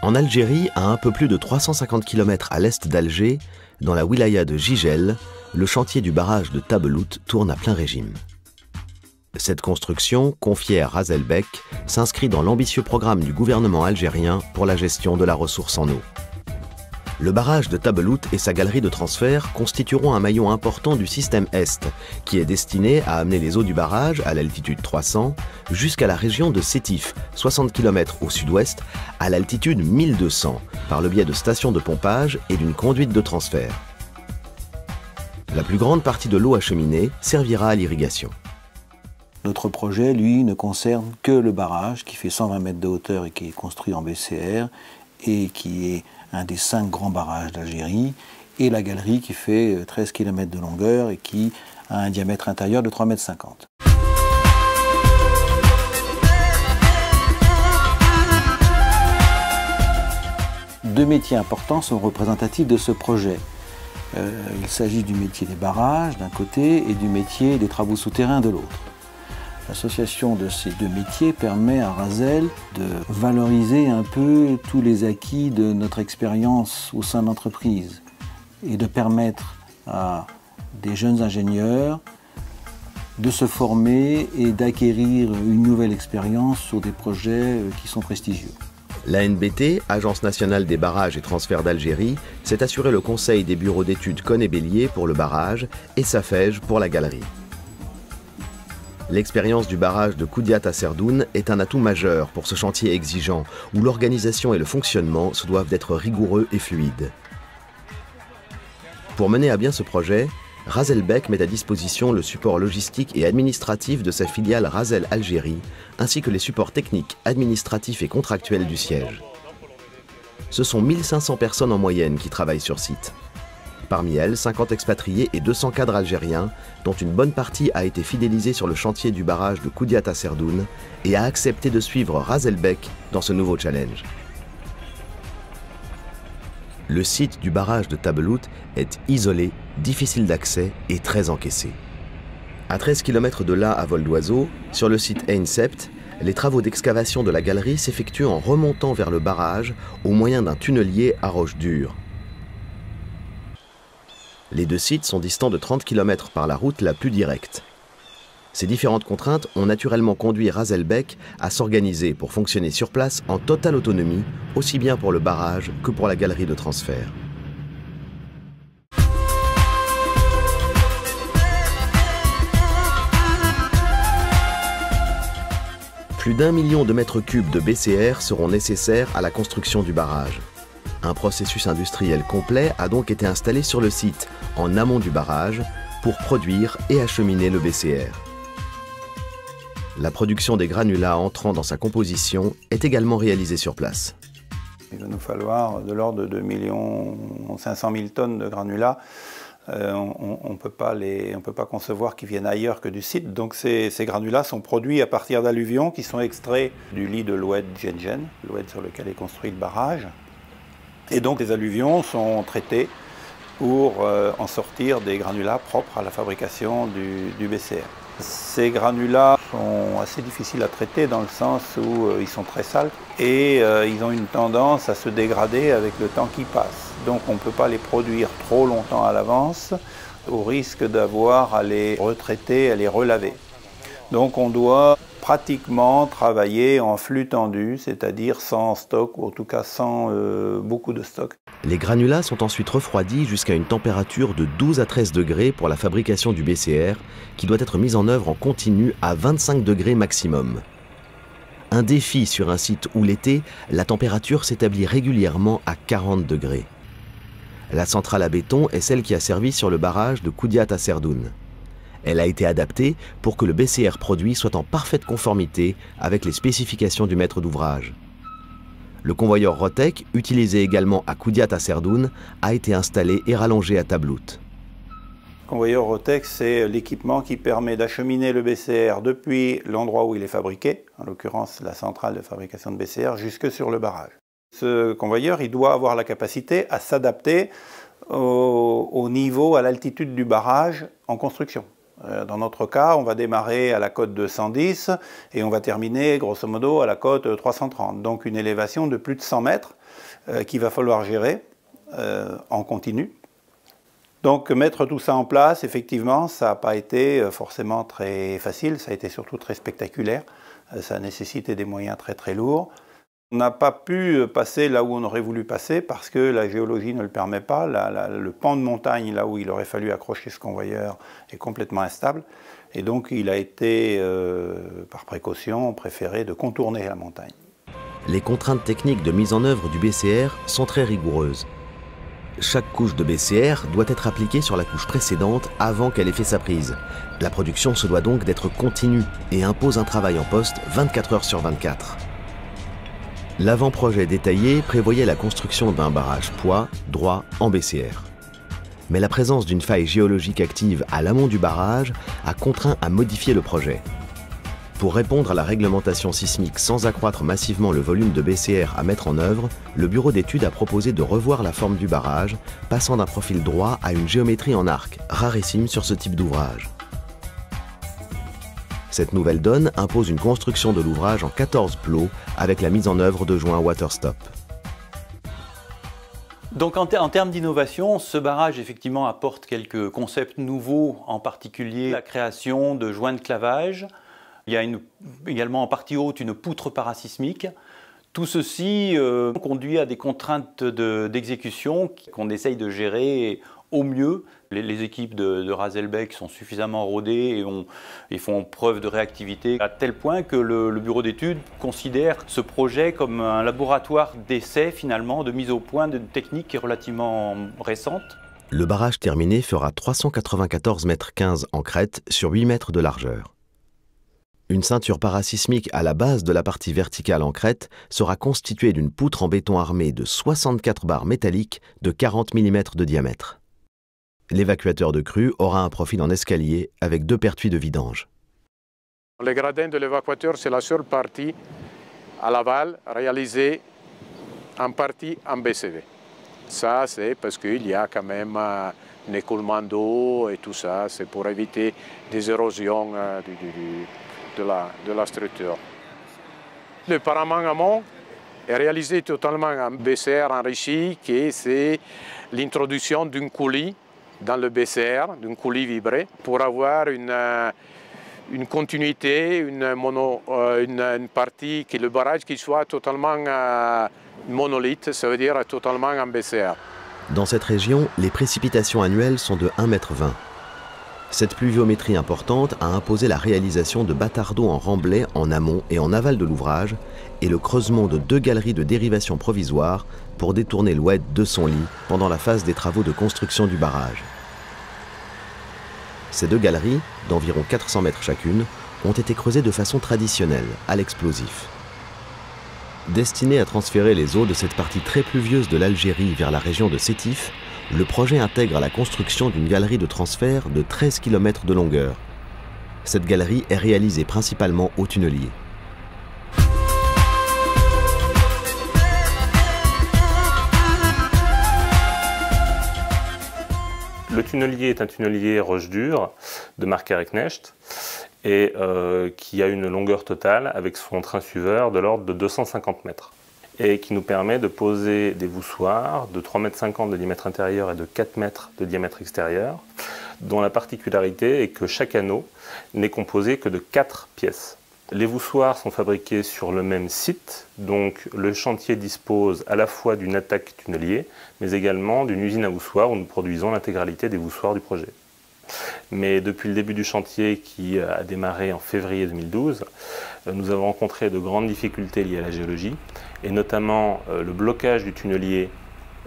En Algérie, à un peu plus de 350 km à l'est d'Alger, dans la wilaya de Jijel, le chantier du barrage de Tabelout tourne à plein régime. Cette construction, confiée à Razelbek, s'inscrit dans l'ambitieux programme du gouvernement algérien pour la gestion de la ressource en eau. Le barrage de Tabelout et sa galerie de transfert constitueront un maillon important du système Est, qui est destiné à amener les eaux du barrage à l'altitude 300 jusqu'à la région de Sétif, 60 km au sud-ouest, à l'altitude 1200, par le biais de stations de pompage et d'une conduite de transfert. La plus grande partie de l'eau acheminée servira à l'irrigation. Notre projet, lui, ne concerne que le barrage qui fait 120 mètres de hauteur et qui est construit en BCR et qui est un des 5 grands barrages d'Algérie, et la galerie qui fait 13 km de longueur et qui a un diamètre intérieur de 3,50 m. Deux métiers importants sont représentatifs de ce projet. Il s'agit du métier des barrages d'un côté et du métier des travaux souterrains de l'autre. L'association de ces deux métiers permet à Razel de valoriser un peu tous les acquis de notre expérience au sein de l'entreprise et de permettre à des jeunes ingénieurs de se former et d'acquérir une nouvelle expérience sur des projets qui sont prestigieux. L'ANBT, Agence nationale des barrages et transferts d'Algérie, s'est assuré le conseil des bureaux d'études Cohn et Bélier pour le barrage et Safej pour la galerie. L'expérience du barrage de Koudiat à Serdoune est un atout majeur pour ce chantier exigeant, où l'organisation et le fonctionnement se doivent d'être rigoureux et fluides. Pour mener à bien ce projet, Razelbek met à disposition le support logistique et administratif de sa filiale Razel Algérie, ainsi que les supports techniques, administratifs et contractuels du siège. Ce sont 1500 personnes en moyenne qui travaillent sur site. Parmi elles, 50 expatriés et 200 cadres algériens, dont une bonne partie a été fidélisée sur le chantier du barrage de Koudiat à Serdoune et a accepté de suivre Razelbek dans ce nouveau challenge. Le site du barrage de Tabelout est isolé, difficile d'accès et très encaissé. À 13 km de là, à vol d'oiseau, sur le site Ein Sept, les travaux d'excavation de la galerie s'effectuent en remontant vers le barrage au moyen d'un tunnelier à roche dure. Les deux sites sont distants de 30 km par la route la plus directe. Ces différentes contraintes ont naturellement conduit Razelbek à s'organiser pour fonctionner sur place en totale autonomie, aussi bien pour le barrage que pour la galerie de transfert. Plus d'1 million de mètres cubes de BCR seront nécessaires à la construction du barrage. Un processus industriel complet a donc été installé sur le site, en amont du barrage, pour produire et acheminer le BCR. La production des granulats entrant dans sa composition est également réalisée sur place. Il va nous falloir de l'ordre de 2 500 000 tonnes de granulats. On ne peut pas concevoir qu'ils viennent ailleurs que du site. Donc ces granulats sont produits à partir d'alluvions qui sont extraits du lit de l'oued Djenjen, l'oued sur lequel est construit le barrage. Et donc les alluvions sont traitées pour en sortir des granulats propres à la fabrication du BCR. Ces granulats sont assez difficiles à traiter dans le sens où ils sont très sales et ils ont une tendance à se dégrader avec le temps qui passe. Donc on ne peut pas les produire trop longtemps à l'avance au risque d'avoir à les retraiter, à les relaver. Donc on doit pratiquement travailler en flux tendu, c'est-à-dire sans stock, ou en tout cas sans beaucoup de stock. Les granulats sont ensuite refroidis jusqu'à une température de 12 à 13 degrés pour la fabrication du BCR, qui doit être mise en œuvre en continu à 25 degrés maximum. Un défi sur un site où l'été, la température s'établit régulièrement à 40 degrés. La centrale à béton est celle qui a servi sur le barrage de Koudiat à Serdoune. Elle a été adaptée pour que le BCR produit soit en parfaite conformité avec les spécifications du maître d'ouvrage. Le convoyeur Rotec, utilisé également à Koudiat à Serdoune, a été installé et rallongé à Tabelout. Le convoyeur Rotec, c'est l'équipement qui permet d'acheminer le BCR depuis l'endroit où il est fabriqué, en l'occurrence la centrale de fabrication de BCR, jusque sur le barrage. Ce convoyeur, il doit avoir la capacité à s'adapter au niveau, à l'altitude du barrage en construction. Dans notre cas, on va démarrer à la côte de 110 et on va terminer grosso modo à la côte 330. Donc une élévation de plus de 100 mètres qu'il va falloir gérer en continu. Donc mettre tout ça en place, effectivement, ça n'a pas été forcément très facile, ça a été surtout très spectaculaire, ça a nécessité des moyens très très lourds. On n'a pas pu passer là où on aurait voulu passer parce que la géologie ne le permet pas. Le pan de montagne, là où il aurait fallu accrocher ce convoyeur, est complètement instable. Et donc il a été, par précaution, préféré de contourner la montagne. Les contraintes techniques de mise en œuvre du BCR sont très rigoureuses. Chaque couche de BCR doit être appliquée sur la couche précédente avant qu'elle ait fait sa prise. La production se doit donc d'être continue et impose un travail en poste 24 heures sur 24. L'avant-projet détaillé prévoyait la construction d'un barrage poids droit en BCR. Mais la présence d'une faille géologique active à l'amont du barrage a contraint à modifier le projet. Pour répondre à la réglementation sismique sans accroître massivement le volume de BCR à mettre en œuvre, le bureau d'études a proposé de revoir la forme du barrage, passant d'un profil droit à une géométrie en arc, rarissime sur ce type d'ouvrage. Cette nouvelle donne impose une construction de l'ouvrage en 14 plots avec la mise en œuvre de joints waterstop. Donc en termes d'innovation, ce barrage effectivement apporte quelques concepts nouveaux, en particulier la création de joints de clavage. Il y a également en partie haute une poutre parasismique. Tout ceci conduit à des contraintes d'exécution qu'on essaye de gérer au mieux. Les équipes de Raselbeck sont suffisamment rodées et font preuve de réactivité à tel point que le bureau d'études considère ce projet comme un laboratoire d'essai finalement, de mise au point d'une technique relativement récente. Le barrage terminé fera 394,15 mètres en crête sur 8 mètres de largeur. Une ceinture parasismique à la base de la partie verticale en crête sera constituée d'une poutre en béton armé de 64 barres métalliques de 40 mm de diamètre. L'évacuateur de crue aura un profil en escalier avec 2 pertuis de vidange. Le gradin de l'évacuateur, c'est la seule partie à l'aval réalisée en partie en BCV. Ça, c'est parce qu'il y a quand même un écoulement d'eau et tout ça, c'est pour éviter des érosions de la structure. Le parement amont est réalisé totalement en BCR enrichi, qui c'est l'introduction d'une coulis dans le BCR, d'une coulis vibrée, pour avoir une continuité, une partie, le barrage qui soit totalement monolithe, ça veut dire totalement en BCR. Dans cette région, les précipitations annuelles sont de 1,20 m. Cette pluviométrie importante a imposé la réalisation de bâtards d'eau en remblai en amont et en aval de l'ouvrage et le creusement de 2 galeries de dérivation provisoires pour détourner l'oued de son lit pendant la phase des travaux de construction du barrage. Ces 2 galeries, d'environ 400 mètres chacune, ont été creusées de façon traditionnelle, à l'explosif. Destiné à transférer les eaux de cette partie très pluvieuse de l'Algérie vers la région de Sétif, le projet intègre la construction d'une galerie de transfert de 13 km de longueur. Cette galerie est réalisée principalement au tunnelier. Le tunnelier est un tunnelier roche dure de marque Herrenknecht et qui a une longueur totale avec son train suiveur de l'ordre de 250 mètres et qui nous permet de poser des voussoirs de 3,50 m de diamètre intérieur et de 4 mètres de diamètre extérieur, dont la particularité est que chaque anneau n'est composé que de 4 pièces. Les voussoirs sont fabriqués sur le même site, donc le chantier dispose à la fois d'une attaque tunnelier, mais également d'une usine à voussoirs où nous produisons l'intégralité des voussoirs du projet. Mais depuis le début du chantier qui a démarré en février 2012, nous avons rencontré de grandes difficultés liées à la géologie, et notamment le blocage du tunnelier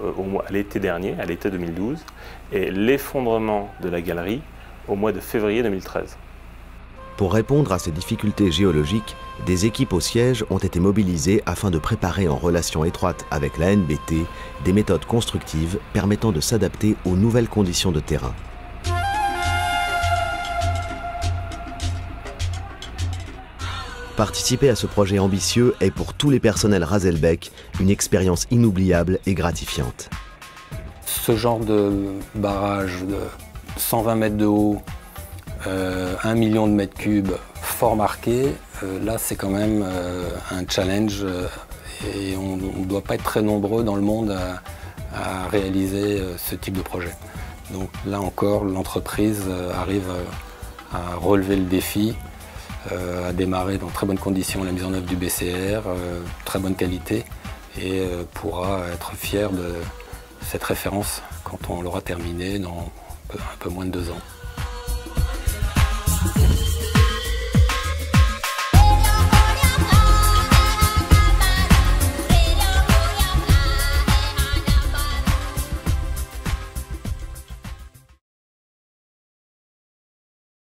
à l'été dernier, à l'été 2012, et l'effondrement de la galerie au mois de février 2013. Pour répondre à ces difficultés géologiques, des équipes au siège ont été mobilisées afin de préparer en relation étroite avec la NBT des méthodes constructives permettant de s'adapter aux nouvelles conditions de terrain. Participer à ce projet ambitieux est pour tous les personnels Raselbeck une expérience inoubliable et gratifiante. Ce genre de barrage de 120 mètres de haut, 1 million de mètres cubes fort marqués, là c'est quand même un challenge et on ne doit pas être très nombreux dans le monde à réaliser ce type de projet. Donc là encore, l'entreprise arrive à relever le défi, à démarrer dans de très bonnes conditions la mise en œuvre du BCR, très bonne qualité, et pourra être fière de cette référence quand on l'aura terminée dans un peu moins de 2 ans.